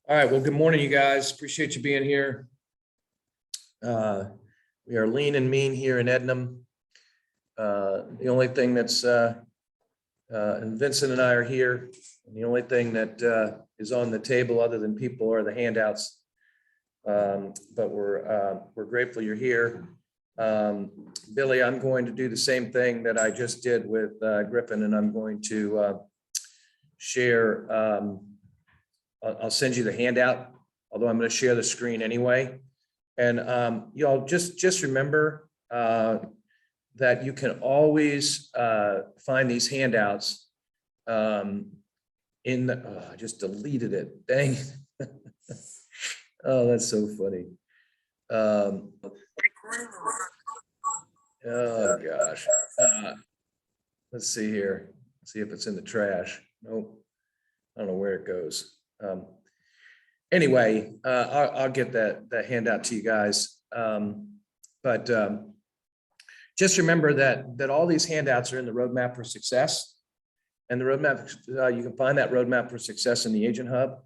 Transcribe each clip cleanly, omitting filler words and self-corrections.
All right, well, good morning, you guys. Appreciate you being here. We are lean and mean here in Ednam. The only thing that's, and Vincent and I are here, and the only thing that is on the table other than people are the handouts. But we're grateful you're here. Billy, I'm going to do the same thing that I just did with Griffin, and I'm going to share. I'll send you the handout, although I'm going to share the screen anyway. And y'all just remember that you can always find these handouts in the, oh, I just deleted it. Dang. Oh, that's so funny. Oh gosh. Let's see here. See if it's in the trash. Nope. I don't know where it goes. Anyway, I'll get that handout to you guys. But just remember that all these handouts are in the Roadmap for Success. And the roadmap, you can find that Roadmap for Success in the Agent Hub.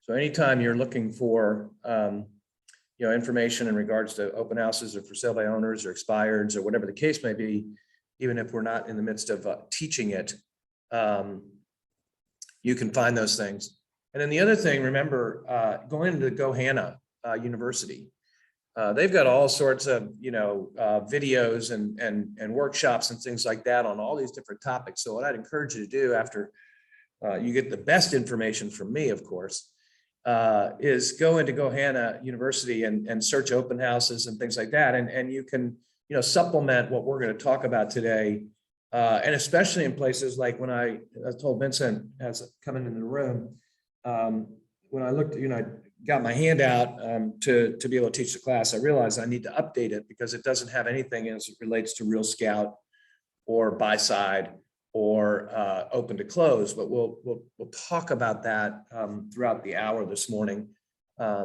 So anytime you're looking for information in regards to open houses or for sale by owners or expireds or whatever the case may be, even if we're not in the midst of teaching it, you can find those things. And then the other thing, remember, going into Gohana University, they've got all sorts of videos and workshops and things like that on all these different topics. So what I'd encourage you to do after you get the best information from me, of course, is go into Gohana University and search open houses and things like that, and you can supplement what we're going to talk about today. And especially in places like when I told Vincent as coming in the room, when I looked, I got my handout to be able to teach the class, I realized I need to update it because it doesn't have anything as it relates to Real Scout or buy side or open to close. But we'll talk about that throughout the hour this morning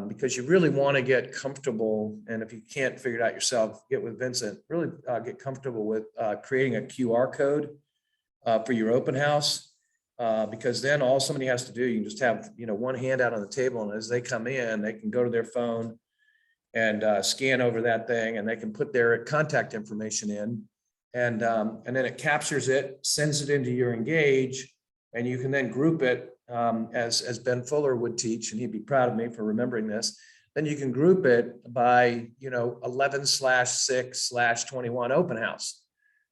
because you really want to get comfortable. And if you can't figure it out yourself, get with Vincent, really get comfortable with creating a QR code for your open house. Because then all somebody has to do, you can just have, one handout on the table, and as they come in, they can go to their phone and scan over that thing, and they can put their contact information in, and then it captures it, sends it into your Engage, and you can then group it as Ben Fuller would teach, and he'd be proud of me for remembering this. Then you can group it by 11/6/21 open house.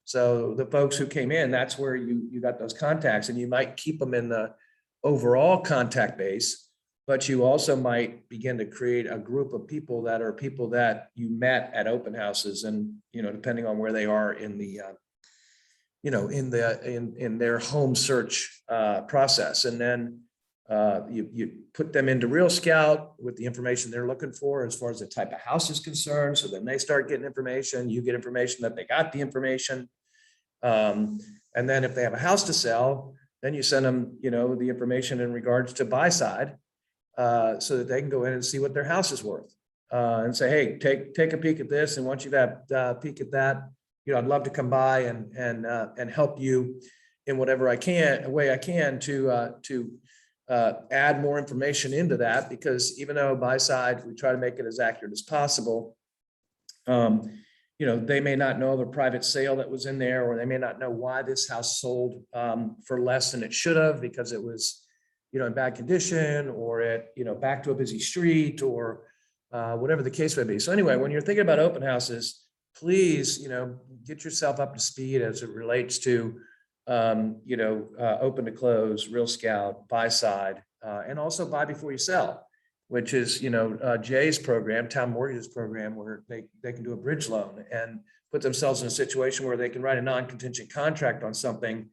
So the folks who came in, that's where you got those contacts, and you might keep them in the overall contact base, but you also might begin to create a group of people that are people that you met at open houses, and depending on where they are in the in their home search process, and then you put them into Real Scout with the information they're looking for as far as the type of house is concerned. So then they start getting information, you get information that they got the information. And then if they have a house to sell, then you send them, the information in regards to buy side so that they can go in and see what their house is worth and say, hey, take a peek at this. And once you've had a peek at that, I'd love to come by and help you in whatever way I can to add more information into that, because even though buy side, we try to make it as accurate as possible. They may not know the private sale that was in there, or they may not know why this house sold for less than it should have because it was, in bad condition, or it, back to a busy street, or whatever the case may be. So anyway, when you're thinking about open houses, please, get yourself up to speed as it relates to open to close, Real Scout, buy side, and also buy before you sell, which is, Jay's program, Town Mortgage's program, where they can do a bridge loan and put themselves in a situation where they can write a non-contingent contract on something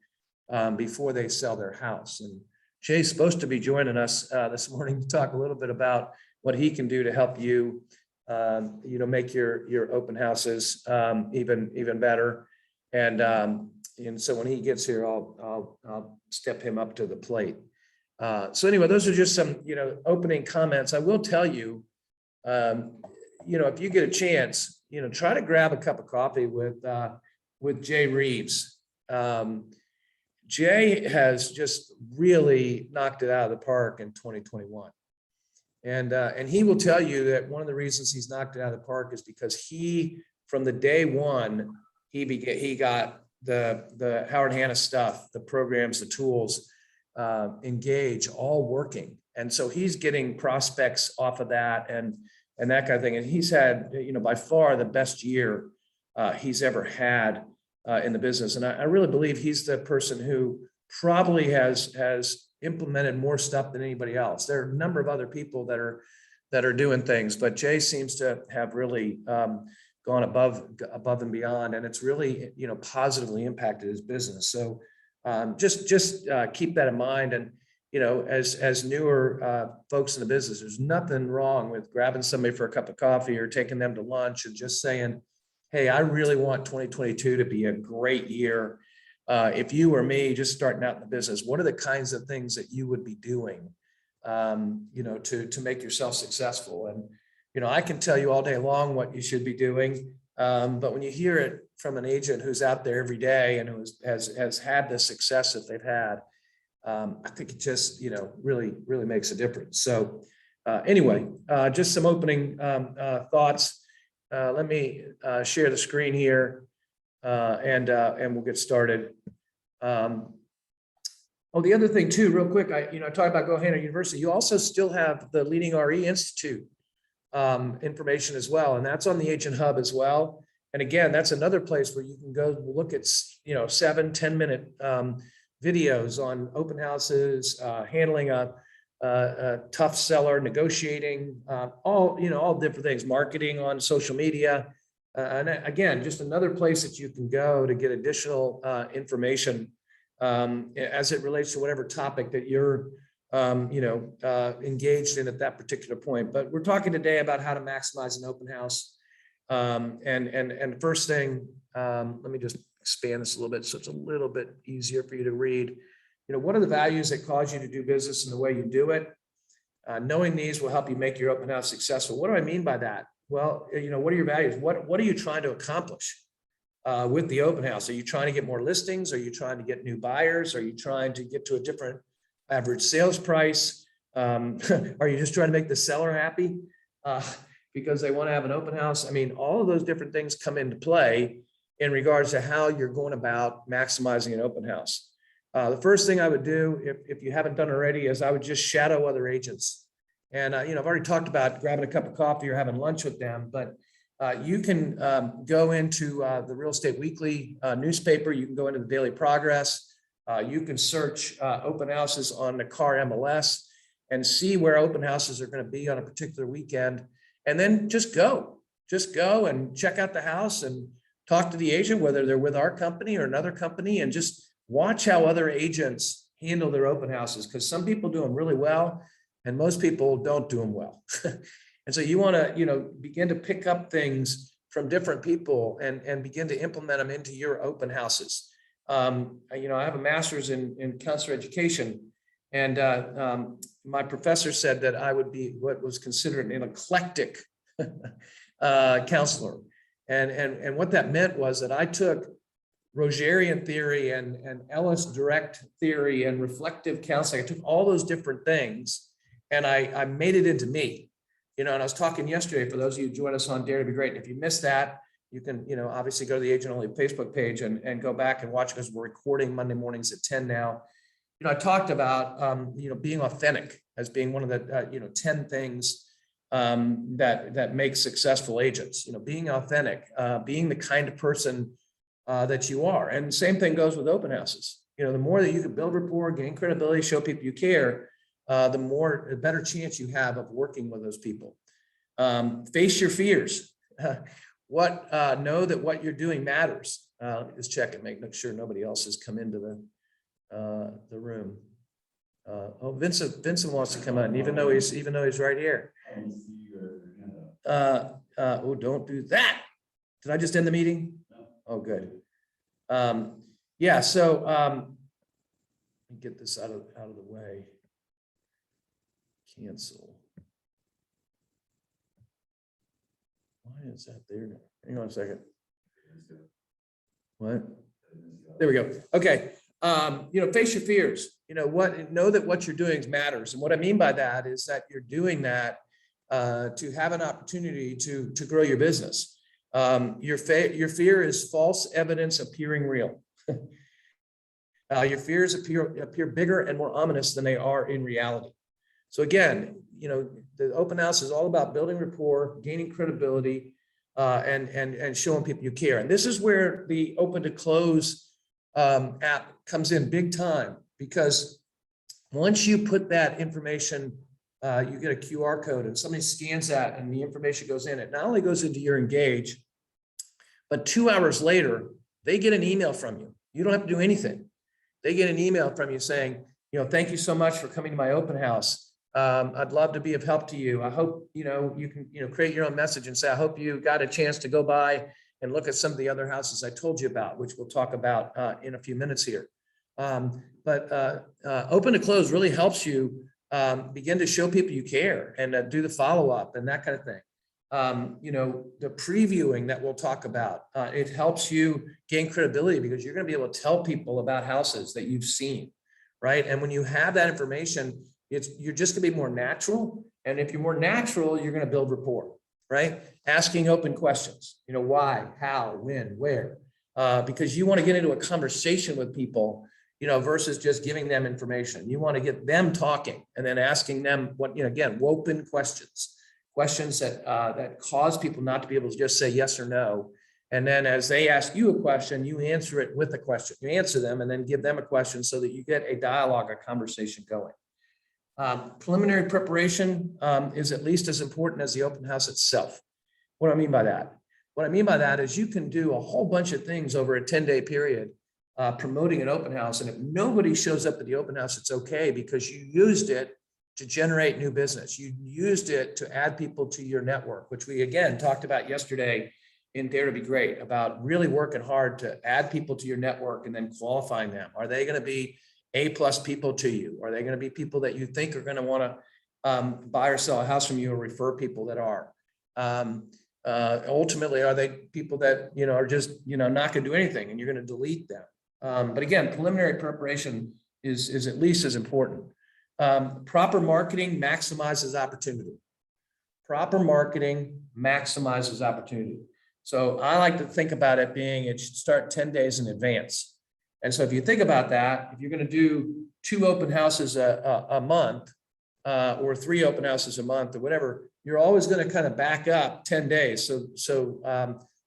before they sell their house. And Jay's supposed to be joining us this morning to talk a little bit about what he can do to help you, make your open houses even better. And so when he gets here, I'll step him up to the plate. So anyway, those are just some, opening comments. I will tell you, if you get a chance, try to grab a cup of coffee with Jay Reeves. Jay has just really knocked it out of the park in 2021. And he will tell you that one of the reasons he's knocked it out of the park is because from the day one, he got the Howard Hanna stuff, the programs, the tools, Engage, all working. And so he's getting prospects off of that and that kind of thing. And he's had, by far the best year he's ever had in the business. And I really believe he's the person who probably has implemented more stuff than anybody else. There are a number of other people that are doing things, but Jay seems to have really gone above and beyond, and it's really positively impacted his business. So just keep that in mind. And as newer folks in the business, there's nothing wrong with grabbing somebody for a cup of coffee or taking them to lunch and just saying, hey, I really want 2022 to be a great year. If you were me, just starting out in the business, what are the kinds of things that you would be doing, to make yourself successful? And, I can tell you all day long what you should be doing. But when you hear it from an agent who's out there every day and who has had the success that they've had, I think it just, really, really makes a difference. So anyway, just some opening thoughts. Let me share the screen here. And we'll get started. The other thing too, real quick, I talked about GoHanna University. You also still have the Leading RE Institute information as well, and that's on the Agent Hub as well. And again, that's another place where you can go look at 7-10 minute videos on open houses, handling a tough seller, negotiating, all different things, marketing on social media. And again, just another place that you can go to get additional information as it relates to whatever topic that you're, engaged in at that particular point. But we're talking today about how to maximize an open house. And first thing, let me just expand this a little bit so it's a little bit easier for you to read. What are the values that cause you to do business and the way you do it? Knowing these will help you make your open house successful. What do I mean by that? Well, what are your values? What are you trying to accomplish with the open house? Are you trying to get more listings? Are you trying to get new buyers? Are you trying to get to a different average sales price? Are you just trying to make the seller happy because they want to have an open house? I mean, all of those different things come into play in regards to how you're going about maximizing an open house. The first thing I would do, if you haven't done it already, is I would just shadow other agents. And, I've already talked about grabbing a cup of coffee or having lunch with them, but you can go into the Real Estate Weekly newspaper. You can go into the Daily Progress. You can search open houses on the Car MLS and see where open houses are going to be on a particular weekend. And then just go and check out the house and talk to the agent, whether they're with our company or another company, and just watch how other agents handle their open houses, because some people do them really well and most people don't do them well. And so you want to, begin to pick up things from different people and begin to implement them into your open houses. I have a master's in counselor education, and my professor said that I would be what was considered an eclectic counselor. And what that meant was that I took Rogerian theory and Ellis direct theory and reflective counseling. I took all those different things and I made it into me, and I was talking yesterday, for those of you who join us on Dare to Be Great. And if you missed that, you can, obviously go to the Agent Only Facebook page and go back and watch, because we're recording Monday mornings at 10 now. I talked about, being authentic as being one of the, 10 things that make successful agents, being authentic, being the kind of person that you are. And the same thing goes with open houses. The more that you can build rapport, gain credibility, show people you care, the better chance you have of working with those people. Face your fears. Know that what you're doing matters. Let me just check and make sure nobody else has come into the room. Vincent wants to come in, even though he's right here. Don't do that. Did I just end the meeting? No. Oh, good. Yeah. So let me get this out of the way. Cancel. Why is that there now? Hang on a second. What? There we go. Okay. Face your fears. know that what you're doing matters. And what I mean by that is that you're doing that to have an opportunity to grow your business. Your fear is false evidence appearing real. Your fears appear bigger and more ominous than they are in reality. So again, the open house is all about building rapport, gaining credibility, and showing people you care. And this is where the open to close app comes in big time, because once you put that information, you get a QR code and somebody scans that and the information goes in. It not only goes into your Engage, but 2 hours later, they get an email from you. You don't have to do anything. They get an email from you saying, thank you so much for coming to my open house. I'd love to be of help to you. I hope, you can, create your own message and say, I hope you got a chance to go by and look at some of the other houses I told you about, which we'll talk about in a few minutes here. But open to close really helps you begin to show people you care and do the follow-up and that kind of thing. The previewing that we'll talk about, it helps you gain credibility because you're going to be able to tell people about houses that you've seen, right? And when you have that information, you're just going to be more natural. And if you're more natural, you're going to build rapport, right? Asking open questions, why, how, when, where, because you want to get into a conversation with people, versus just giving them information. You want to get them talking and then asking them again, open questions that cause people not to be able to just say yes or no. And then as they ask you a question, you answer it with a question. You answer them and then give them a question so that you get a dialogue, a conversation going. Preliminary preparation is at least as important as the open house itself. What do I mean by that? What I mean by that is you can do a whole bunch of things over a 10-day period promoting an open house. And if nobody shows up at the open house, it's okay because you used it to generate new business. You used it to add people to your network, which we again talked about yesterday in Dare to Be Great, about really working hard to add people to your network and then qualifying them. Are they going to be A+ people to you? Are they going to be people that you think are going to want to buy or sell a house from you or refer people that are? Ultimately, are they people that, are just, not going to do anything and you're going to delete them? But again, preliminary preparation is at least as important. Proper marketing maximizes opportunity. Proper marketing maximizes opportunity. So I like to think about it being, it should start 10 days in advance. And so if you think about that, if you're going to do 2 open houses a month or 3 open houses a month or whatever, you're always going to kind of back up 10 days. So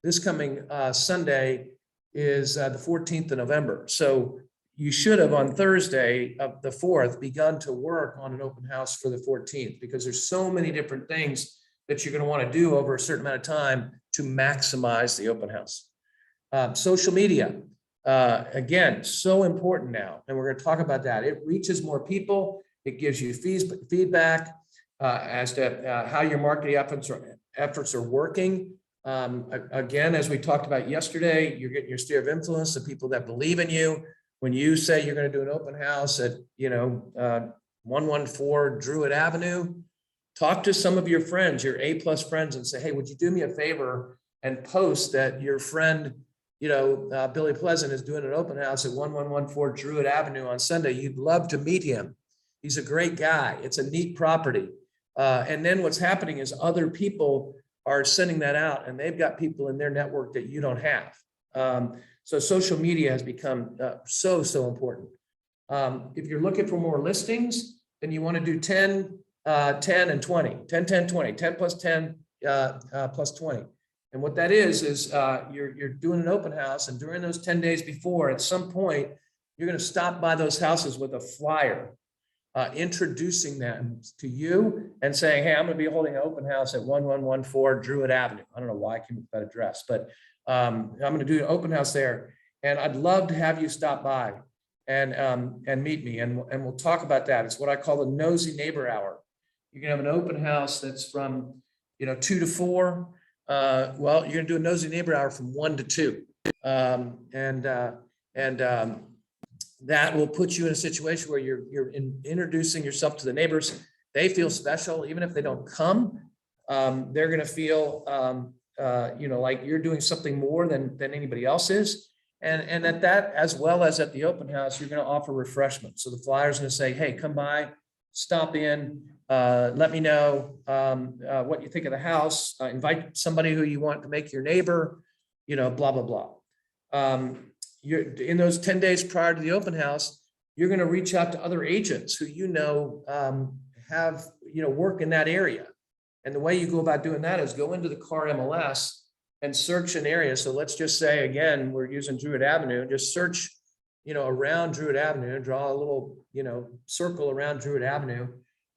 this coming Sunday is the 14th of November. So you should have on Thursday of the 4th begun to work on an open house for the 14th, because there's so many different things that you're going to want to do over a certain amount of time to maximize the open house. Social media, again, so important now. And we're going to talk about that. It reaches more people. It gives you feedback as to how your marketing efforts are working. Again, as we talked about yesterday, you're getting your sphere of influence, the people that believe in you. When you say you're going to do an open house at, 114 Druid Avenue, talk to some of your friends, your A+ friends, and say, hey, would you do me a favor and post that your friend, Billy Pleasant is doing an open house at 1114 Druid Avenue on Sunday. You'd love to meet him. He's a great guy. It's a neat property. And then what's happening is other people are sending that out and they've got people in their network that you don't have. So social media has become so important. If you're looking for more listings, then you want to do 10, 10 and 20, 10, 10, 20, 10 plus 10 plus 20. And what that is you're doing an open house, and during those 10 days before, at some point, you're going to stop by those houses with a flyer, introducing them to you and saying, hey, I'm going to be holding an open house at 1114 Druid Avenue. I don't know why I came up with that address, but I'm going to do an open house there. And I'd love to have you stop by and meet me. And we'll talk about that. It's what I call the nosy neighbor hour. You can have an open house that's from, 2 to 4. Well, you're going to do a nosy neighbor hour from 1 to 2. That will put you in a situation where you're introducing yourself to the neighbors. They feel special, even if they don't come. They're going to feel, like you're doing something more than anybody else is. And at that, as well as at the open house, you're going to offer refreshments. So the flyer's going to say, hey, come by, stop in, let me know what you think of the house, invite somebody who you want to make your neighbor, blah, blah, blah. You're in those 10 days prior to the open house, you're going to reach out to other agents who have work in that area. And the way you go about doing that is go into the CAR MLS and search an area. So let's just say, again, we're using Druid Avenue, just search, around Druid Avenue, draw a little, circle around Druid Avenue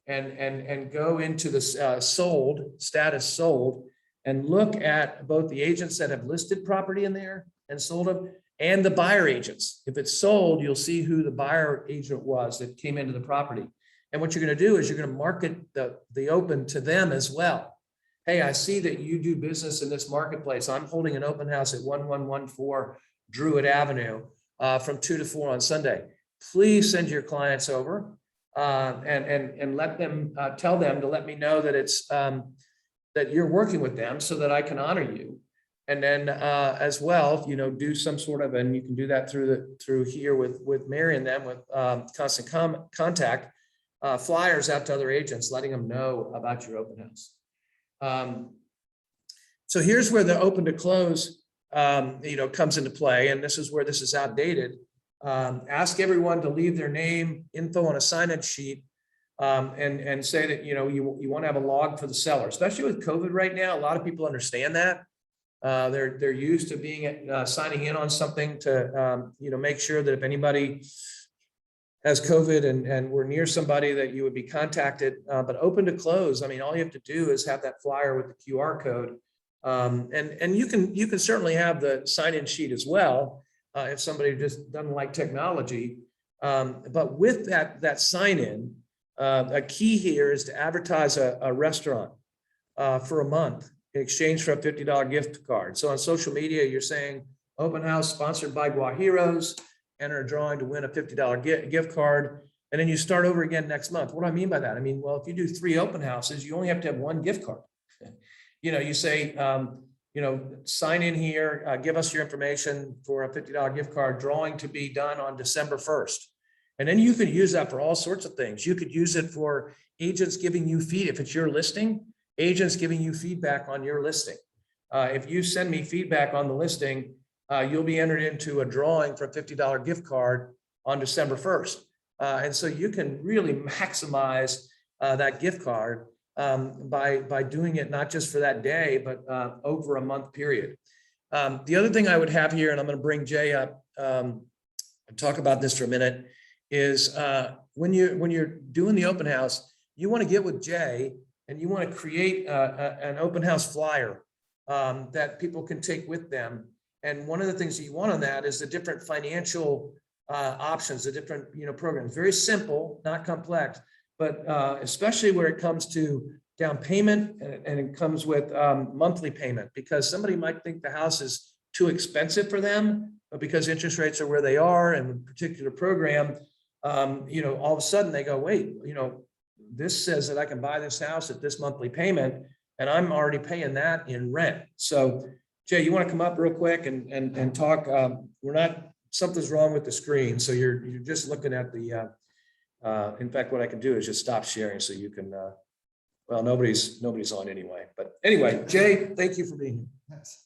and go into the status sold, and look at both the agents that have listed property in there and sold them and the buyer agents. If it's sold, you'll see who the buyer agent was that came into the property. And what you're going to do is you're going to market the open to them as well. Hey, I see that you do business in this marketplace. I'm holding an open house at 1114 Druid Avenue from 2 to 4 on Sunday. Please send your clients over and let them tell them to let me know that it's that you're working with them so that I can honor you. And then as well, do some sort of, and you can do that through here with Mary and them with constant contact, flyers out to other agents, letting them know about your open house. So here's where the open to close, comes into play. And this is where this is outdated. Ask everyone to leave their name, info on a sign-in sheet, and say that, you want to have a log for the seller, especially with COVID right now. A lot of people understand that. They're used to being signing in on something to, make sure that if anybody has COVID and we're near somebody that you would be contacted, but open to close. I mean, all you have to do is have that flyer with the QR code. And you can certainly have the sign-in sheet as well, if somebody just doesn't like technology. But with that sign-in, a key here is to advertise a restaurant for a month in exchange for a $50 gift card. So on social media, you're saying open house sponsored by Guajiros, enter a drawing to win a $50 gift card. And then you start over again next month. What do I mean by that? I mean, well, if you do 3 open houses, you only have to have 1 gift card. You say, sign in here, give us your information for a $50 gift card, drawing to be done on December 1st. And then you could use that for all sorts of things. You could use it for agents giving you feed. If it's your listing, agents giving you feedback on your listing. If you send me feedback on the listing, you'll be entered into a drawing for a $50 gift card on December 1st. And so you can really maximize that gift card by doing it not just for that day, but over a month period. The other thing I would have here, and I'm going to bring Jay up and talk about this for a minute, is when you're doing the open house, you want to get with Jay and you want to create an open house flyer that people can take with them. And one of the things that you want on that is the different financial options, the different programs. Very simple, not complex, but especially where it comes to down payment and it comes with monthly payment, because somebody might think the house is too expensive for them, but because interest rates are where they are and a particular program, all of a sudden they go, wait, this says that I can buy this house at this monthly payment, and I'm already paying that in rent. So Jay, you want to come up real quick and talk? Something's wrong with the screen. So you're just looking at the, in fact, what I can do is just stop sharing so you can, well, nobody's on anyway. But anyway, Jay, thank you for being here. Yes.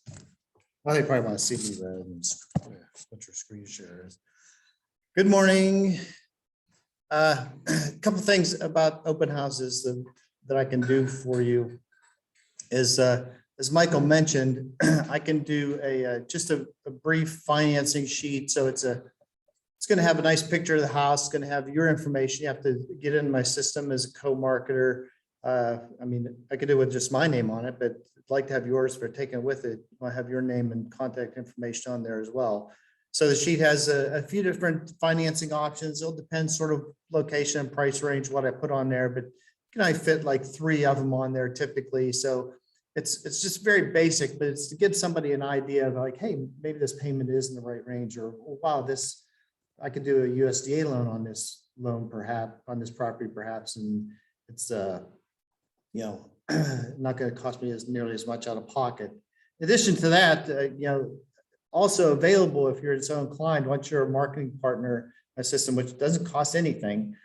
Well, they probably want to see me rather than what your screen share is. Good morning. A couple things about open houses that I can do for you is, as Michael mentioned, I can do just a brief financing sheet. So it's going to have a nice picture of the house. It's going to have your information. You have to get in my system as a co-marketer. I mean, I could do it with just my name on it, but I'd like to have yours for taking it with it. I have your name and contact information on there as well. So the sheet has a few different financing options. It'll depend sort of location and price range, what I put on there, but can I fit like 3 of them on there typically? So it's just very basic, but it's to give somebody an idea of like, hey, maybe this payment is in the right range, or oh, wow, I could do a USDA loan on this perhaps on this property perhaps, and it's not going to cost me nearly as much out of pocket. In addition to that, also available if you're so inclined, once you're a marketing partner, a system which doesn't cost anything.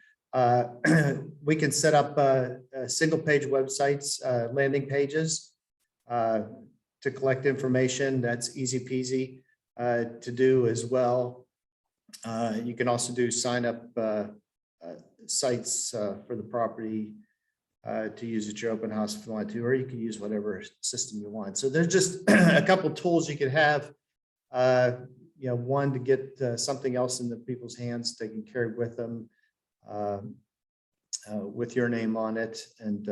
We can set up single page websites, landing pages to collect information. That's easy peasy to do as well. You can also do sign up sites for the property to use at your open house if you want to, or you can use whatever system you want. So there's just a couple tools you could have. One to get something else into people's hands they can carry with them with your name on it, and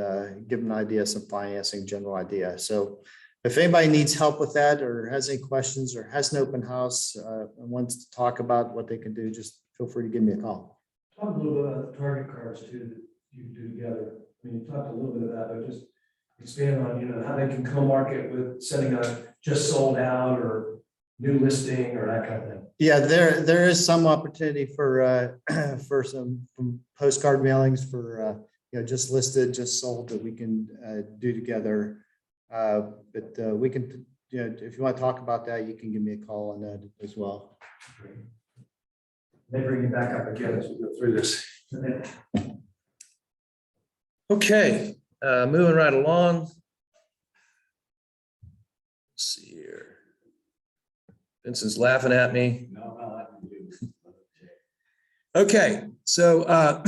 give them an idea, some financing, general idea. So if anybody needs help with that, or has any questions, or has an open house and wants to talk about what they can do, just feel free to give me a call. Talk a little bit about the target cards too that you can do together. I mean, you talked a little bit about it, but just expand on, how they can co-market with sending a just sold out or new listing or that kind of thing. Yeah, there is some opportunity for for some postcard mailings for just listed, just sold that we can do together. But we can, if you want to talk about that, you can give me a call on that as well. Great. They bring you back up again as we go through this. Okay, moving right along. Let's see here. Vincent's laughing at me. Okay, so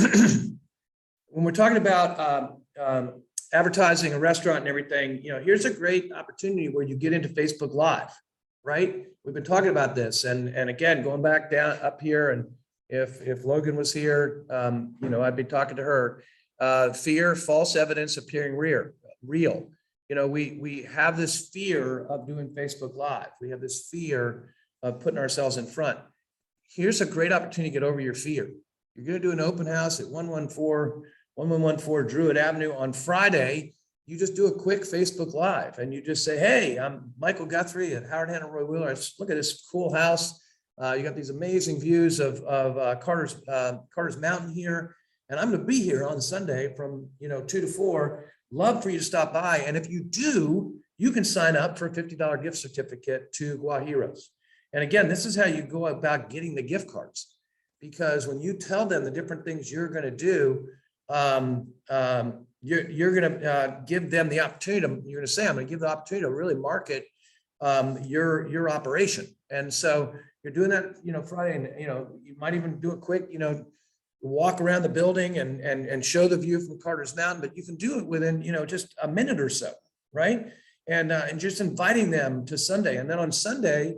when we're talking about advertising a restaurant and everything, here's a great opportunity where you get into Facebook Live, right? We've been talking about this, and again, going back down up here, and if Logan was here, I'd be talking to her. Fear, false evidence appearing real. We have this fear of doing Facebook Live. We have this fear of putting ourselves in front. Here's a great opportunity to get over your fear. You're going to do an open house at 1114 Druid Avenue on Friday. You just do a quick Facebook Live and you just say, hey, I'm Michael Guthrie at Howard Hanna Roy Wheeler. Look at this cool house. You got these amazing views of Carter's Mountain here. And I'm going to be here on Sunday from 2 to 4. Love for you to stop by. And if you do, you can sign up for a $50 gift certificate to Guajiros. And again, this is how you go about getting the gift cards. Because when you tell them the different things you're going to do, you're going to give them the opportunity. You're going to say, I'm going to give the opportunity to really market your operation. And so you're doing that, Friday, and you might even do it quick, walk around the building and show the view from Carter's Mountain, but you can do it within, just a minute or so, right? And just inviting them to Sunday. And then on Sunday,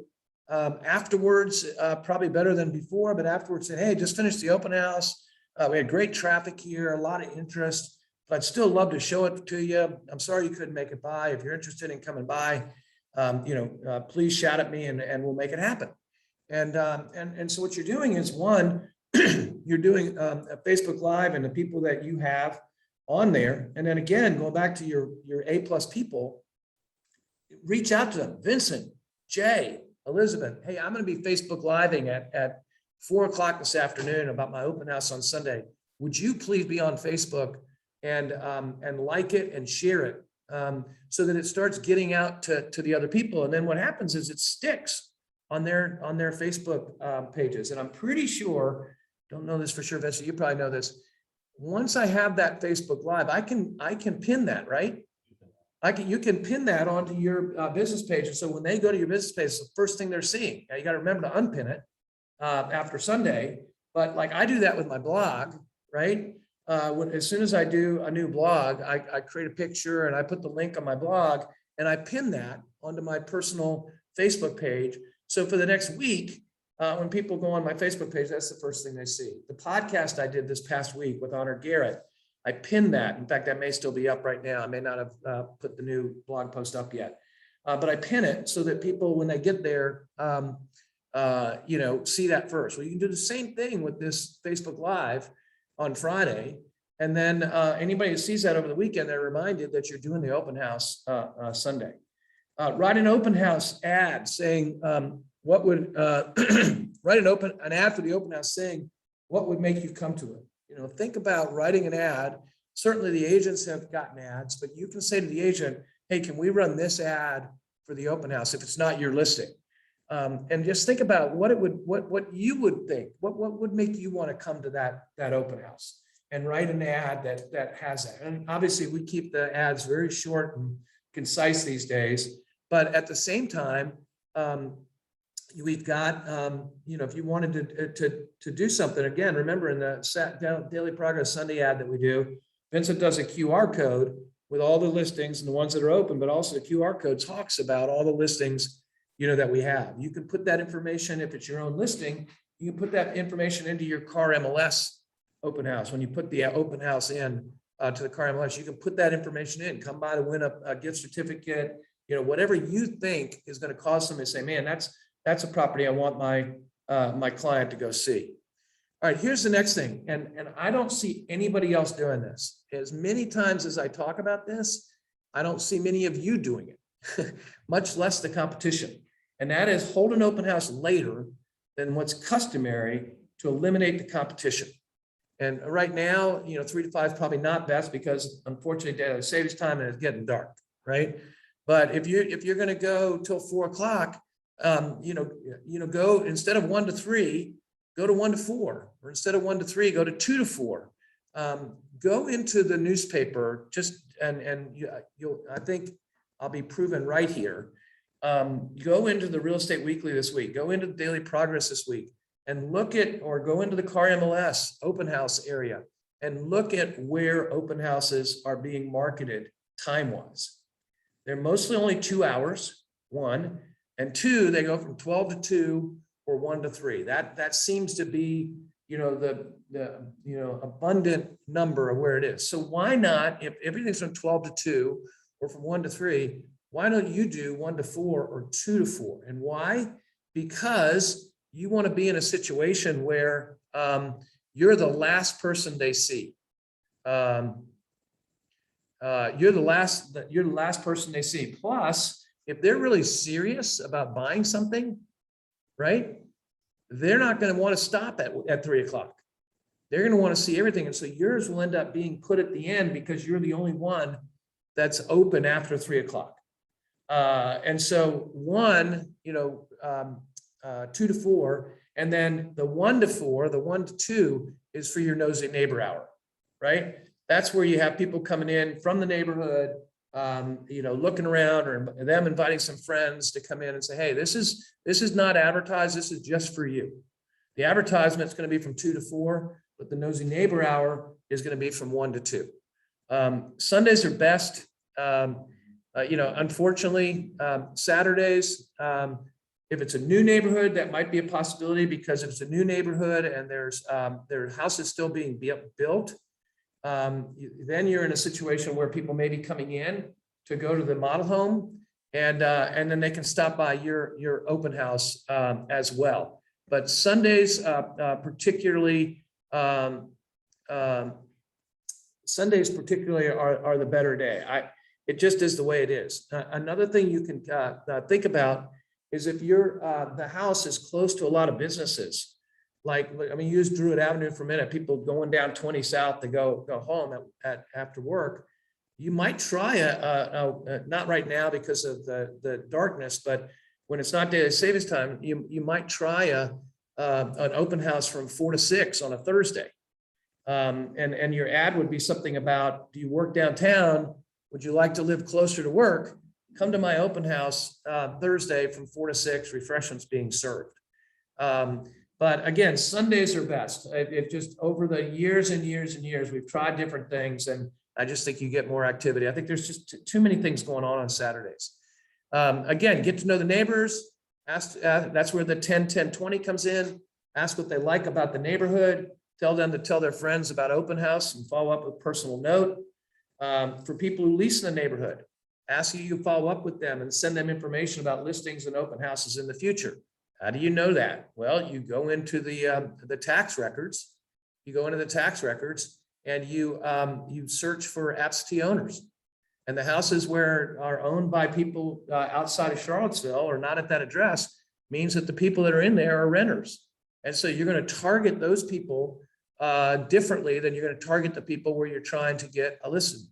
afterwards, probably better than before, but afterwards say, hey, just finished the open house. We had great traffic here, a lot of interest, but I'd still love to show it to you. I'm sorry you couldn't make it by. If you're interested in coming by, please shout at me and we'll make it happen. And so what you're doing is, one, you're doing a Facebook Live and the people that you have on there. And then again, going back to your A+ people, reach out to them. Vincent, Jay, Elizabeth, hey, I'm going to be Facebook Living at 4:00 this afternoon about my open house on Sunday. Would you please be on Facebook and like it and share it so that it starts getting out to the other people? And then what happens is it sticks on their Facebook pages. And I'm pretty sure, don't know this for sure, Vincent, you probably know this. Once I have that Facebook Live, I can pin that, right? You can pin that onto your business page. And so when they go to your business page, it's the first thing they're seeing. Now you got to remember to unpin it after Sunday. But like I do that with my blog, right? As soon as I do a new blog, I create a picture and I put the link on my blog and I pin that onto my personal Facebook page. So for the next week, when people go on my Facebook page, that's the first thing they see. The podcast I did this past week with Honor Garrett, I pinned that. In fact, that may still be up right now. I may not have put the new blog post up yet, but I pin it so that people, when they get there, see that first. Well, you can do the same thing with this Facebook Live on Friday. And then anybody who sees that over the weekend, they're reminded that you're doing the open house Sunday. Write an open house ad saying, what would write an ad for the open house saying, what would make you come to it? Think about writing an ad. Certainly the agents have gotten ads, but you can say to the agent, hey, can we run this ad for the open house if it's not your listing? And just think about what you would think, what would make you want to come to that open house, and write an ad that has that. And obviously we keep the ads very short and concise these days, but at the same time, we've got, if you wanted to do something, again, remember in the Daily Progress Sunday ad that we do, Vincent does a QR code with all the listings and the ones that are open, but also the QR code talks about all the listings, that we have. You can put that information, if it's your own listing, you can put that information into your car MLS open house. When you put the open house in to the car MLS, you can put that information in, come by to win a gift certificate, whatever you think is going to cause somebody to say, man, that's a property I want my client to go see. All right, here's the next thing. And I don't see anybody else doing this. As many times as I talk about this, I don't see many of you doing it, much less the competition. And that is hold an open house later than what's customary to eliminate the competition. And right now, 3 to 5 is probably not best because unfortunately daylight savings time and it's getting dark, right? But if you're going to go till 4 o'clock, go instead of 1 to 3, go to 1 to 4, or instead of 1 to 3, go to 2 to 4. Go into the newspaper I think I'll be proven right here. Go into the Real Estate Weekly this week, go into the Daily Progress this week, and go into the Car MLS open house area and look at where open houses are being marketed time-wise. They're mostly only 2 hours, 1, and 2, they go from 12 to 2 or 1 to 3. That seems to be, the abundant number of where it is. So why not, if everything's from 12 to 2 or from 1 to 3, why don't you do 1 to 4 or 2 to 4? And why? Because you want to be in a situation where you're the last person they see. You're the last person they see. Plus, if they're really serious about buying something, right, they're not going to want to stop at 3 o'clock. They're going to want to see everything. And so yours will end up being put at the end because you're the only one that's open after 3 o'clock. And so 2 to 4, and then the 1 to 4, the 1 to 2 is for your nosy neighbor hour, right? That's where you have people coming in from the neighborhood, looking around, or them inviting some friends to come in and say, hey, this is not advertised. This is just for you. The advertisement's going to be from 2 to 4, but the nosy neighbor hour is going to be from 1 to 2. Sundays are best. Unfortunately, Saturdays, if it's a new neighborhood, that might be a possibility, because if it's a new neighborhood and there are houses still being built, then you're in a situation where people may be coming in to go to the model home, and then they can stop by your open house as well. But Sundays, particularly, are the better day. It just is the way it is. Another thing you can think about is if the house is close to a lot of businesses, use Druid Avenue for a minute, people going down 20 South to go home after work. You might try not right now because of the darkness, but when it's not daylight savings time, you might try an open house from 4 to 6 on a Thursday. And your ad would be something about, do you work downtown? Would you like to live closer to work? Come to my open house Thursday from 4 to 6, refreshments being served. But again, Sundays are best. It just, over the years and years and years, we've tried different things, and I just think you get more activity. I think there's just too many things going on Saturdays. Again, get to know the neighbors. That's where the 10-10-20 comes in. Ask what they like about the neighborhood. Tell them to tell their friends about open house and follow up with a personal note. For people who lease in the neighborhood, ask you to follow up with them and send them information about listings and open houses in the future. How do you know that? Well, you go into the tax records. You go into the tax records and you search for absentee owners. And the houses where are owned by people outside of Charlottesville or not at that address means that the people that are in there are renters. And so you're going to target those people differently than you're going to target the people where you're trying to get a listing.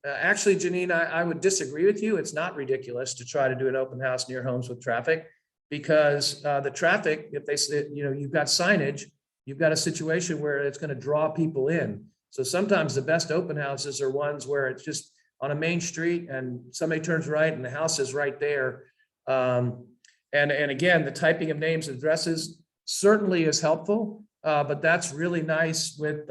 Actually, Janine, I would disagree with you. It's not ridiculous to try to do an open house near homes with traffic, because the traffic, if they say, you know, you've got signage, you've got a situation where it's going to draw people in. So sometimes the best open houses are ones where it's just on a main street and somebody turns right and the house is right there. And again, the typing of names and addresses certainly is helpful, but that's really nice with,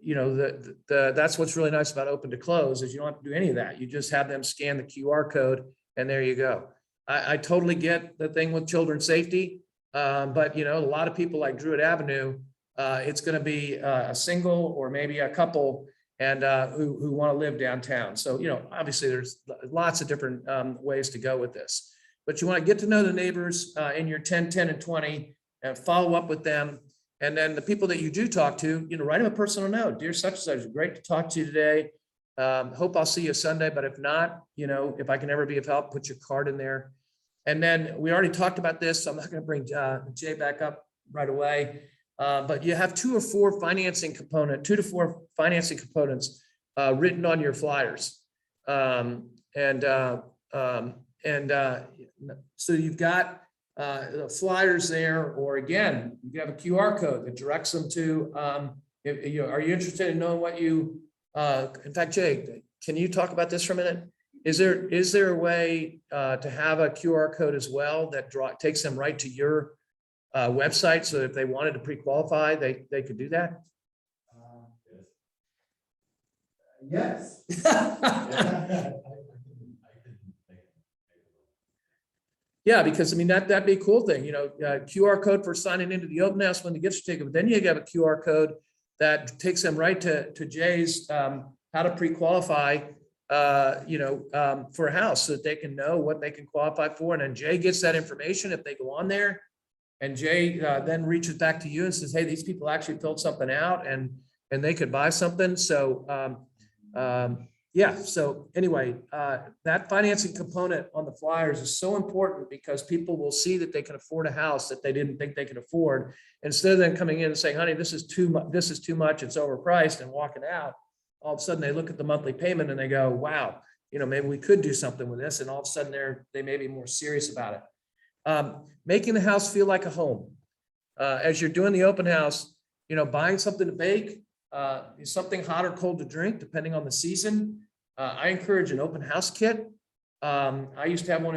you know, that's what's really nice about open to close is you don't have to do any of that. You just have them scan the QR code and there you go. I totally get the thing with children's safety, but you know, a lot of people like Druid Avenue, it's going to be a single or maybe a couple and who want to live downtown. So, you know, obviously there's lots of different ways to go with this, but you want to get to know the neighbors in your 10, 10, and 20 and follow up with them. And then the people that you do talk to, you know, write them a personal note. Dear such and such, great to talk to you today. Hope I'll see you Sunday, but if not, you know, if I can ever be of help, put your card in there. And then we already talked about this, so I'm not going to bring Jay back up right away. But you have 2 to 4 financing components written on your flyers. So you've got the flyers there, or again, you have a QR code that directs them to, are you interested in knowing what you, in fact, Jay, can you talk about this for a minute? Is there a way to have a QR code as well that takes them right to your website, so if they wanted to pre-qualify, they could do that? Yes. Yeah, because I mean, that'd be a cool thing, you know, QR code for signing into the open house when the gift certificate, but then you have a QR code that takes them right to Jay's how to pre-qualify, for a house, so that they can know what they can qualify for. And then Jay gets that information if they go on there, and Jay then reaches back to you and says, hey, these people actually filled something out and they could buy something. So yeah, so anyway, that financing component on the flyers is so important, because people will see that they can afford a house that they didn't think they could afford. Instead of them coming in and saying, honey, this is too much, it's overpriced, and walking out, all of a sudden they look at the monthly payment and they go, wow, you know, maybe we could do something with this. And all of a sudden they may be more serious about it. Making the house feel like a home. As you're doing the open house, you know, buying something to bake, something hot or cold to drink, depending on the season. I encourage an open house kit. I used to have one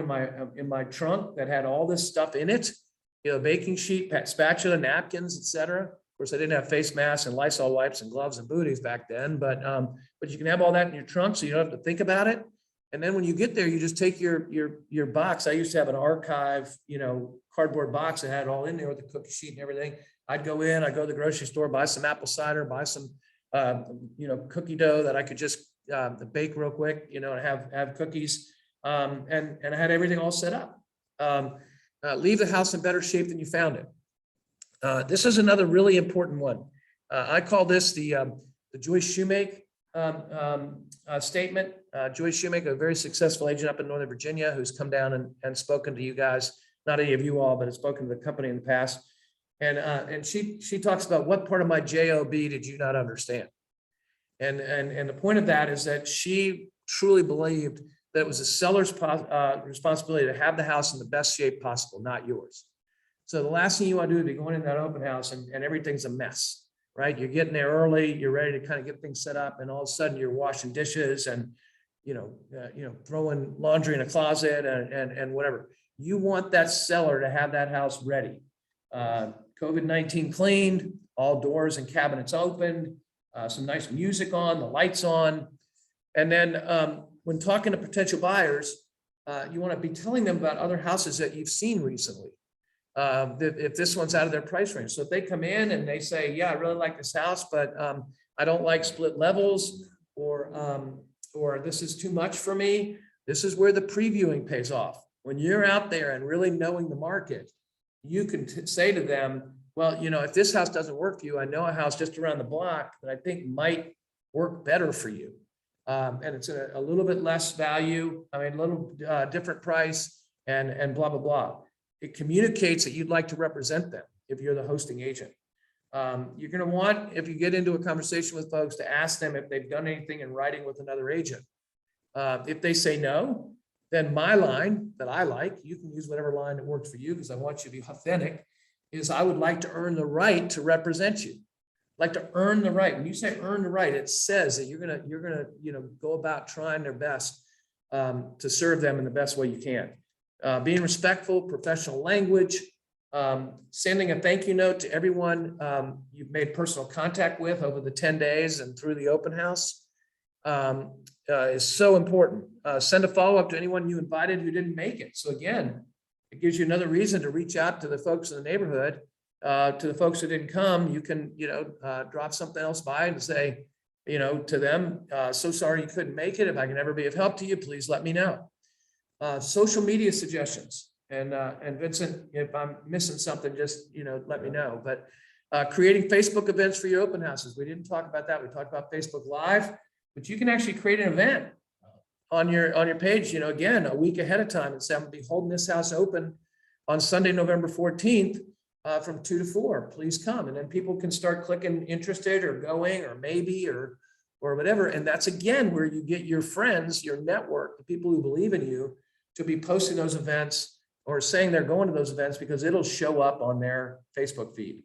in my trunk that had all this stuff in it, you know, baking sheet, spatula, napkins, etc. Of course, I didn't have face masks and Lysol wipes and gloves and booties back then, but you can have all that in your trunk, so you don't have to think about it. And then when you get there, you just take your box. I used to have an archive, you know, cardboard box that had it all in there with the cookie sheet and everything. I'd go to the grocery store, buy some apple cider, buy some, cookie dough that I could just bake real quick, you know, and have cookies. And I had everything all set up. Leave the house in better shape than you found it. This is another really important one. I call this the Joyce Shoemake statement. Joyce Shoemake, a very successful agent up in Northern Virginia, who's come down and spoken to you guys, not any of you all, but has spoken to the company in the past. And she talks about, what part of my JOB did you not understand? And the point of that is that she truly believed that it was the seller's responsibility to have the house in the best shape possible, not yours. So the last thing you want to do is be going in that open house and everything's a mess, right? You're getting there early, you're ready to kind of get things set up, and all of a sudden you're washing dishes and throwing laundry in a closet and whatever. You want that seller to have that house ready. COVID-19 cleaned, all doors and cabinets opened, some nice music on, the lights on. And then when talking to potential buyers, you want to be telling them about other houses that you've seen recently. If this one's out of their price range. So if they come in and they say, yeah, I really like this house, but I don't like split levels, or this is too much for me. This is where the previewing pays off. When you're out there and really knowing the market, you can say to them, well, you know, if this house doesn't work for you, I know a house just around the block that I think might work better for you. And it's a little bit less value, a little different price, and blah, blah, blah. It communicates that you'd like to represent them if you're the hosting agent. You're going to want, if you get into a conversation with folks, to ask them if they've done anything in writing with another agent. If they say no, then my line that I like, you can use whatever line that works for you, because I want you to be authentic, is I would like to earn the right to represent you. Like to earn the right. When you say earn the right, it says that you're gonna go about trying their best to serve them in the best way you can. Being respectful, professional language, sending a thank you note to everyone you've made personal contact with over the 10 days and through the open house is so important. Send a follow-up to anyone you invited who didn't make it. So again, it gives you another reason to reach out to the folks in the neighborhood. To the folks who didn't come, you can, drop something else by and say, to them, so sorry you couldn't make it. If I can ever be of help to you, please let me know. Social media suggestions. And Vincent, if I'm missing something, just, let me know. But creating Facebook events for your open houses. We didn't talk about that. We talked about Facebook Live, but you can actually create an event on your page, again, a week ahead of time and say, I'm gonna be holding this house open on Sunday, November 14th. From 2 to 4, please come. And then people can start clicking interested or going or maybe or whatever. And that's again where you get your friends, your network, the people who believe in you, to be posting those events or saying they're going to those events, because it'll show up on their Facebook feed.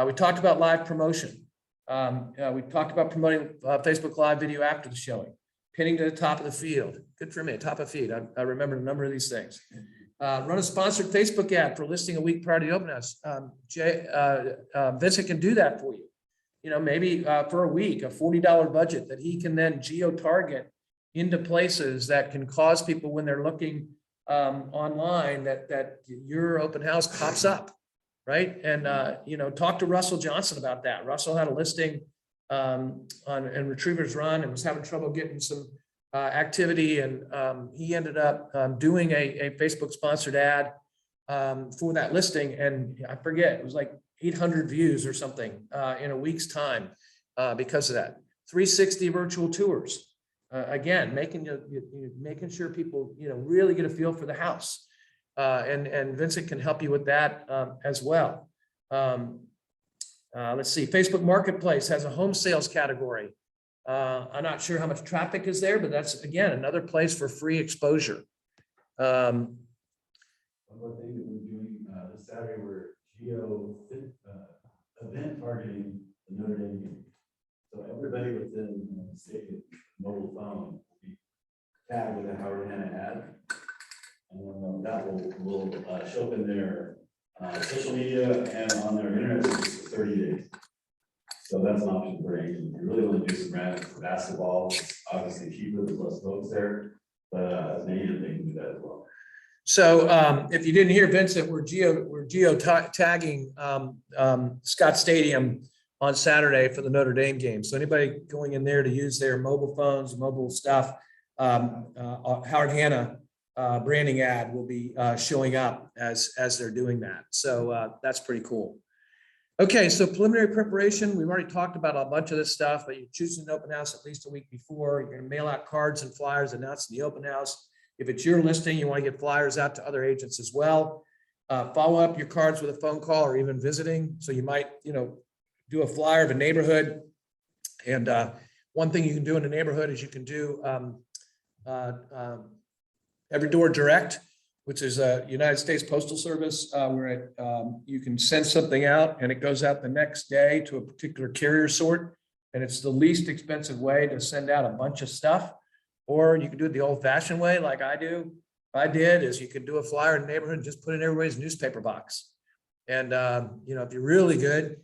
We talked about live promotion. We talked about promoting Facebook Live video after the showing, pinning to the top of the field. Good for me, top of feed. I remember a number of these things. Run a sponsored Facebook ad for listing a week prior to the open house. Vincent can do that for you. Maybe for a week, a $40 budget that he can then geo-target into places that can cause people, when they're looking online, that your open house pops up, right? And talk to Russell Johnson about that. Russell had a listing on Retrievers Run and was having trouble getting some activity, and he ended up doing a Facebook sponsored ad for that listing, and I forget, it was like 800 views or something in a week's time because of that. 360 virtual tours, again, making sure people really get a feel for the house, and Vincent can help you with that as well. Let's see, Facebook Marketplace has a home sales category. I'm not sure how much traffic is there, but that's, again, another place for free exposure. One more thing that we're doing this Saturday, we're event targeting the Notre Dame game. So everybody within the state mobile phone will be tagged with a Howard Hanna ad. And that will show up in their social media and on their internet service for 30 days. So that's an option for agents. You really want to do some random for basketball. It's obviously cheaper, there's less folks there, but as an agent, they can do that as well. So if you didn't hear Vincent, we're geo tagging Scott Stadium on Saturday for the Notre Dame game. So anybody going in there to use their mobile phones, mobile stuff, Howard Hanna branding ad will be showing up as they're doing that. So that's pretty cool. Okay, so preliminary preparation, we've already talked about a bunch of this stuff, but you're choosing an open house at least a week before. You're gonna mail out cards and flyers announcing the open house. If it's your listing, you wanna get flyers out to other agents as well. Follow up your cards with a phone call or even visiting. So you might, do a flyer of a neighborhood. And one thing you can do in a neighborhood is you can do Every Door Direct, which is a United States Postal Service, where you can send something out and it goes out the next day to a particular carrier sort. And it's the least expensive way to send out a bunch of stuff. Or you can do it the old fashioned way like I do. What I did is you could do a flyer in the neighborhood and just put it in everybody's newspaper box. And, if you're really good,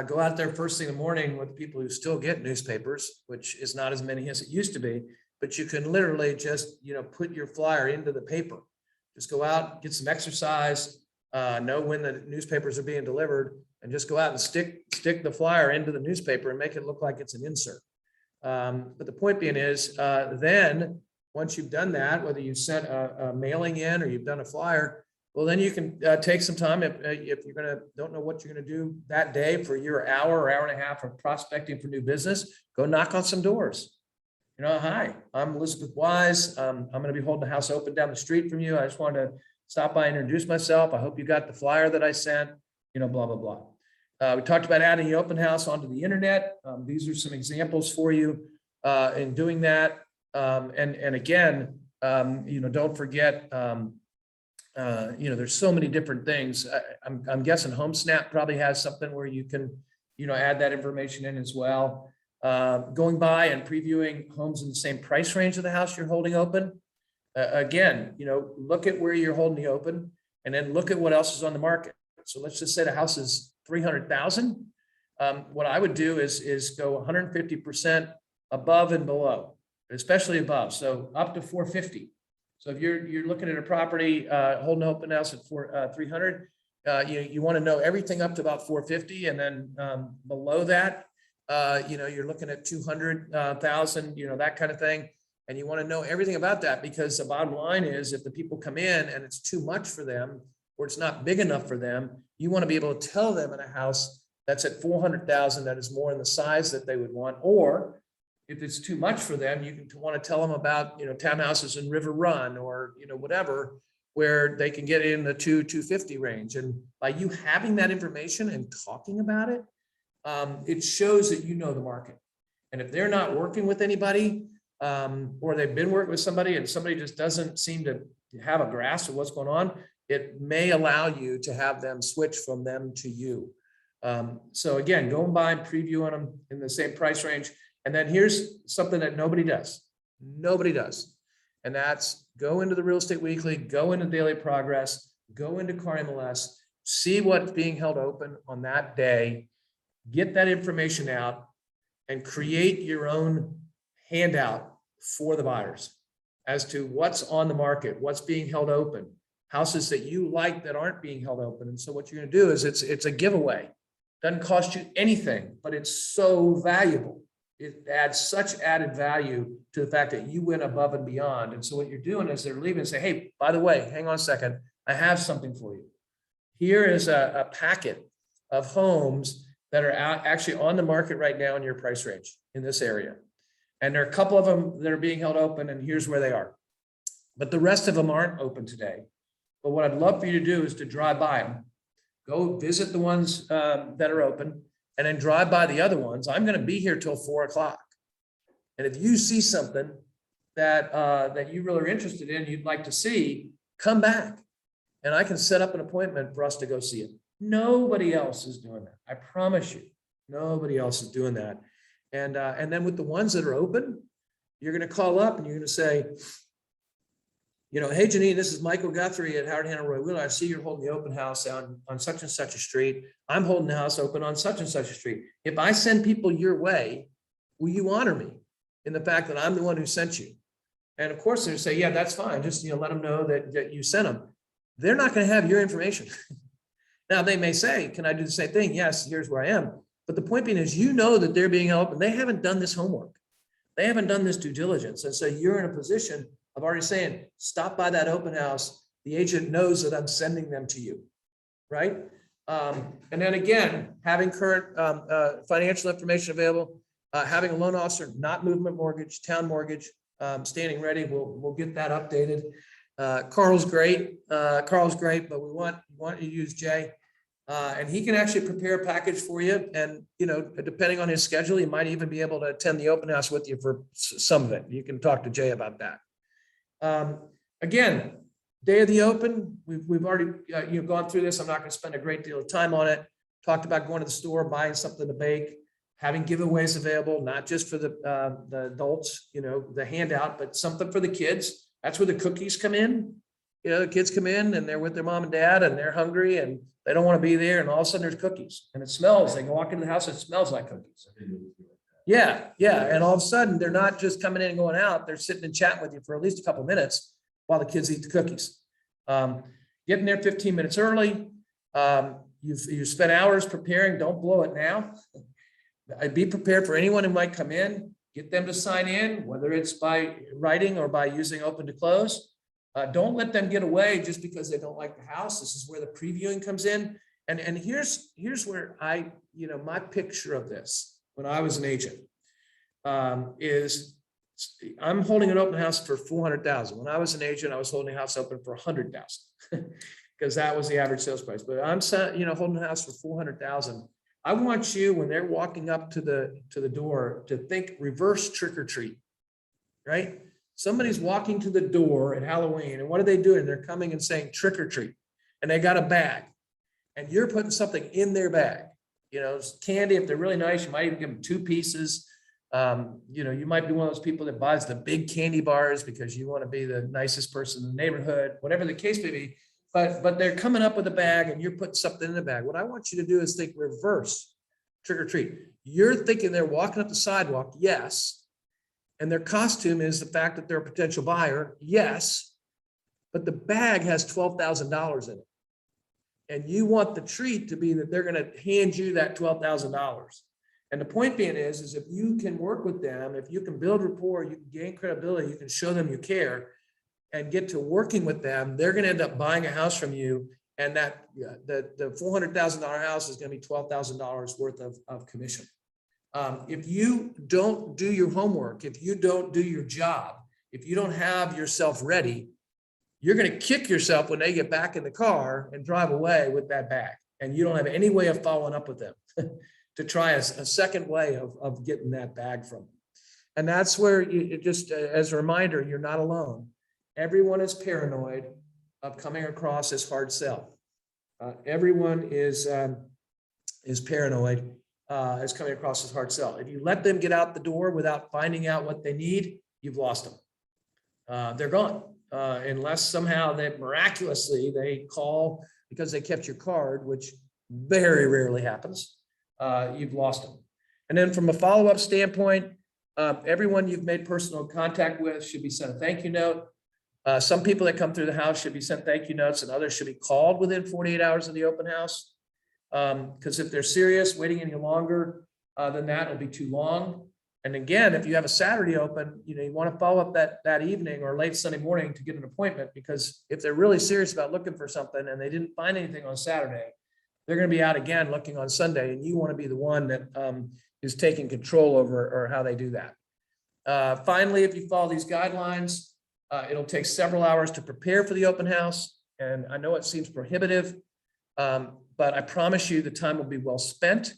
go out there first thing in the morning with people who still get newspapers, which is not as many as it used to be. But you can literally just, put your flyer into the paper. Just go out, get some exercise, know when the newspapers are being delivered, and just go out and stick the flyer into the newspaper and make it look like it's an insert. But the point being is, then once you've done that, whether you sent a mailing in or you've done a flyer, well, then you can take some time if you're don't know what you're gonna do that day for your hour or hour and a half of prospecting for new business. Go knock on some doors. Hi, I'm Elizabeth Wise. I'm going to be holding the house open down the street from you. I just wanted to stop by and introduce myself. I hope you got the flyer that I sent, blah, blah, blah. We talked about adding the open house onto the internet. These are some examples for you in doing that. And again, don't forget, there's so many different things. I'm guessing HomeSnap probably has something where you can, add that information in as well. Going by and previewing homes in the same price range of the house you're holding open. Again, look at where you're holding the open and then look at what else is on the market. So let's just say the house is 300,000. What I would do is go 150% above and below, especially above. So up to 450. So if you're looking at a property holding open house at 300, you want to know everything up to about 450, and then below that, you're looking at 200,000, that kind of thing. And you want to know everything about that, because the bottom line is, if the people come in and it's too much for them, or it's not big enough for them, you want to be able to tell them in a house that's at 400,000 that is more in the size that they would want. Or if it's too much for them, you can want to tell them about, townhouses in River Run, or, whatever, where they can get in the 250 range. And by you having that information and talking about it, it shows that you know the market. And if they're not working with anybody, or they've been working with somebody and somebody just doesn't seem to have a grasp of what's going on, it may allow you to have them switch from them to you. So again, going by and previewing them in the same price range. And then here's something that nobody does. And that's go into the Real Estate Weekly, go into Daily Progress, go into Car MLS, see what's being held open on that day, get that information out, and create your own handout for the buyers as to what's on the market, what's being held open, houses that you like that aren't being held open. And so what you're going to do is it's a giveaway. Doesn't cost you anything, but it's so valuable. It adds such added value to the fact that you went above and beyond. And so what you're doing is they're leaving and say, hey, by the way, hang on a second, I have something for you. Here is a packet of homes that are actually on the market right now in your price range in this area. And there are a couple of them that are being held open, and here's where they are. But the rest of them aren't open today. But what I'd love for you to do is to drive by them, go visit the ones that are open, and then drive by the other ones. I'm going to be here till 4 o'clock. And if you see something that you really are interested in, you'd like to see, come back, and I can set up an appointment for us to go see it. Nobody else is doing that. I promise you, nobody else is doing that. And then with the ones that are open, you're going to call up and you're going to say, hey, Janine, this is Michael Guthrie at Howard Hanna Roy Wheeler. I see you're holding the open house on such and such a street. I'm holding the house open on such and such a street. If I send people your way, will you honor me in the fact that I'm the one who sent you? And of course, they're say, yeah, that's fine. Just let them know that you sent them. They're not going to have your information. Now, they may say, can I do the same thing? Yes, here's where I am. But the point being is, that they're being open. They haven't done this homework. They haven't done this due diligence. And so you're in a position of already saying, stop by that open house. The agent knows that I'm sending them to you, right? And then again, having current financial information available, having a loan officer, not movement mortgage, town mortgage, standing ready. We'll get that updated. Carl's great, but we want you to use Jay. And he can actually prepare a package for you. And, depending on his schedule, he might even be able to attend the open house with you for some of it. You can talk to Jay about that. Again, day of the open, we've already gone through this. I'm not going to spend a great deal of time on it. Talked about going to the store, buying something to bake, having giveaways available, not just for the adults, the handout, but something for the kids. That's where the cookies come in. The kids come in and they're with their mom and dad and they're hungry and they don't want to be there. And all of a sudden there's cookies and it smells. They can walk into the house, it smells like cookies. Yeah. And all of a sudden they're not just coming in and going out. They're sitting and chatting with you for at least a couple of minutes while the kids eat the cookies. Getting there 15 minutes early. You've spent hours preparing. Don't blow it now. I'd be prepared for anyone who might come in. Get them to sign in, whether it's by writing or by using open to close. Don't let them get away just because they don't like the house. This is where the previewing comes in. And here's where my picture of this when I was an agent is I'm holding an open house for 400,000. When I was an agent, I was holding a house open for 100,000 because that was the average sales price. But I'm holding a house for 400,000. I want you, when they're walking up to the door, to think reverse trick or treat, right? Somebody's walking to the door at Halloween, and what are they doing? They're coming and saying trick or treat, and they got a bag, and you're putting something in their bag. You know, it's candy. If they're really nice, you might even give them 2 pieces. You know, you might be one of those people that buys the big candy bars because you want to be the nicest person in the neighborhood, whatever the case may be. But they're coming up with a bag and you're putting something in the bag. What I want you to do is think reverse trick or treat. You're thinking they're walking up the sidewalk, yes. And their costume is the fact that they're a potential buyer, yes. But the bag has $12,000 in it. And you want the treat to be that they're going to hand you that $12,000. And the point being is if you can work with them, if you can build rapport, you can gain credibility, you can show them you care and get to working with them, they're going to end up buying a house from you. And that the $400,000 house is going to be $12,000 worth of commission. If you don't do your homework, if you don't do your job, if you don't have yourself ready, you're going to kick yourself when they get back in the car and drive away with that bag. And you don't have any way of following up with them to try a second way of getting that bag from them. And that's where you just, as a reminder, you're not alone. Everyone is paranoid of coming across as hard sell. Everyone is paranoid as coming across as hard sell. If you let them get out the door without finding out what they need, you've lost them. They're gone. Unless somehow they miraculously they call because they kept your card, which very rarely happens, you've lost them. And then from a follow-up standpoint, everyone you've made personal contact with should be sent a thank you note. Some people that come through the house should be sent thank you notes, and others should be called within 48 hours of the open house. Because if they're serious, waiting any longer than that will be too long. And again, if you have a Saturday open, you know, you want to follow up that evening or late Sunday morning to get an appointment, because if they're really serious about looking for something and they didn't find anything on Saturday, they're going to be out again looking on Sunday, and you want to be the one that is taking control over or how they do that. Finally, if you follow these guidelines, it'll take several hours to prepare for the open house. And I know it seems prohibitive, but I promise you the time will be well spent.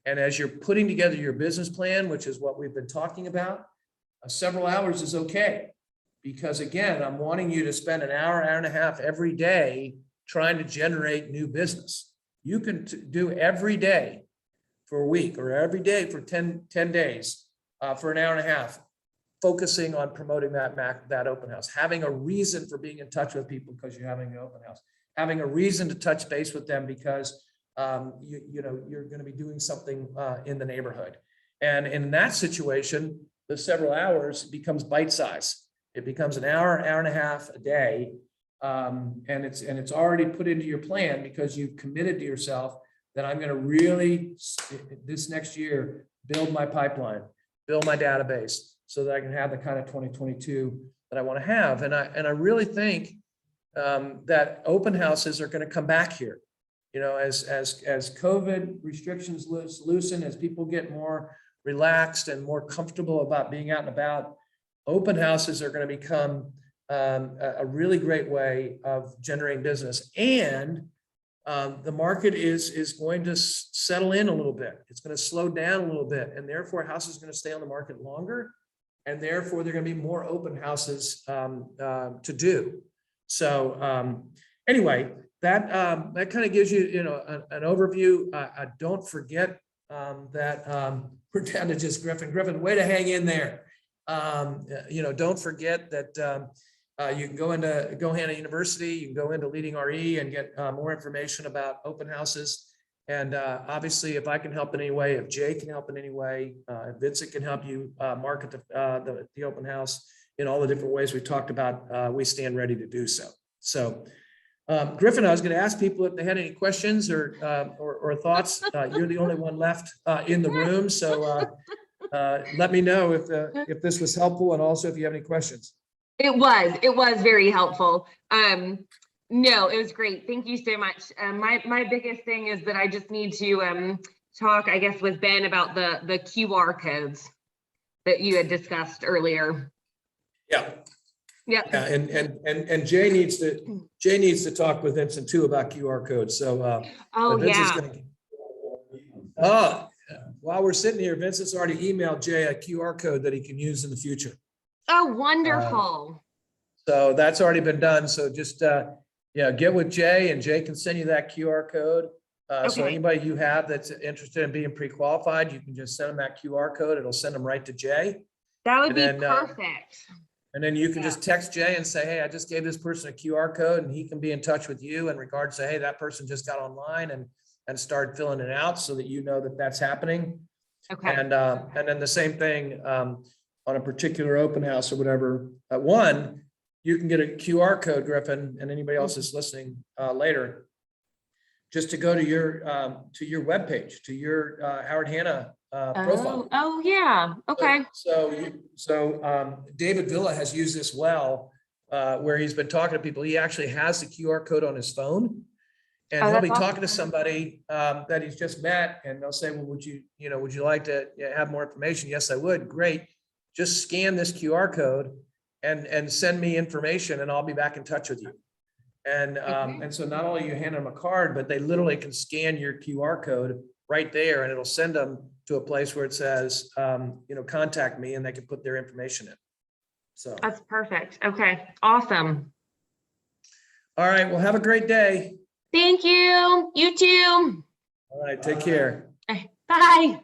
And as you're putting together your business plan, which is what we've been talking about, several hours is okay. Because again, I'm wanting you to spend an hour, hour and a half every day trying to generate new business. You can do every day for a week or every day for 10 days for an hour and a half, focusing on promoting that open house, having a reason for being in touch with people because you're having the open house, having a reason to touch base with them because you know, you're going to be doing something in the neighborhood. And in that situation, the several hours becomes bite size. It becomes an hour, hour and a half a day. And it's already put into your plan because you've committed to yourself that I'm going to really, this next year, build my pipeline, build my database so that I can have the kind of 2022 that I want to have. And I really think that open houses are going to come back here. You know, as COVID restrictions loosen, as people get more relaxed and more comfortable about being out and about, open houses are going to become a really great way of generating business. And the market is going to settle in a little bit. It's going to slow down a little bit, and therefore houses are going to stay on the market longer, and therefore there are going to be more open houses to do. So anyway, that kind of gives you, an overview. Don't forget that we're down to just Griffin. Griffin, way to hang in there. Don't forget that you can go into Gohana University, you can go into Leading RE and get more information about open houses. And obviously, if I can help in any way, if Jay can help in any way, if Vincent can help you market the open house in all the different ways we talked about, we stand ready to do so. So, Griffin, I was going to ask people if they had any questions or thoughts. You're the only one left in the room, so let me know if this was helpful, and also if you have any questions. It was very helpful. No, it was great. Thank you so much. My biggest thing is that I just need to talk, I guess, with Ben about the QR codes that you had discussed earlier. Yeah. Yeah. And Jay needs to talk with Vincent too about QR codes. So oh Vincent's yeah. Oh, while we're sitting here, Vincent's already emailed Jay a QR code that he can use in the future. Oh, wonderful. So that's already been done. So just, yeah, get with Jay and Jay can send you that QR code. So Okay. anybody you have that's interested in being pre-qualified, you can just send them that QR code. It'll send them right to Jay. That would And be then, perfect. And then you can Yeah. just text Jay and say, hey, I just gave this person a QR code and he can be in touch with you in regards to, hey, that person just got online and start filling it out so that you know that that's happening. Okay. And then the same thing on a particular open house or whatever. One, you can get a QR code, Griffin, and anybody else that's listening later, just to go to your webpage, to your Howard Hanna profile. Oh, yeah. Okay. So David Villa has used this well, where he's been talking to people. He actually has the QR code on his phone. And Oh, he'll be that's talking to somebody that he's just met and they'll say, well, would you like to have more information? Yes, I would. Great. Just scan this QR code and send me information and I'll be back in touch with you. And so not only you hand them a card, but they literally can scan your QR code right there and it'll send them to a place where it says, contact me and they can put their information in. So, That's perfect. Okay. Awesome. all right. Well, have a great day. Thank you. You too. All right. Take care. Bye.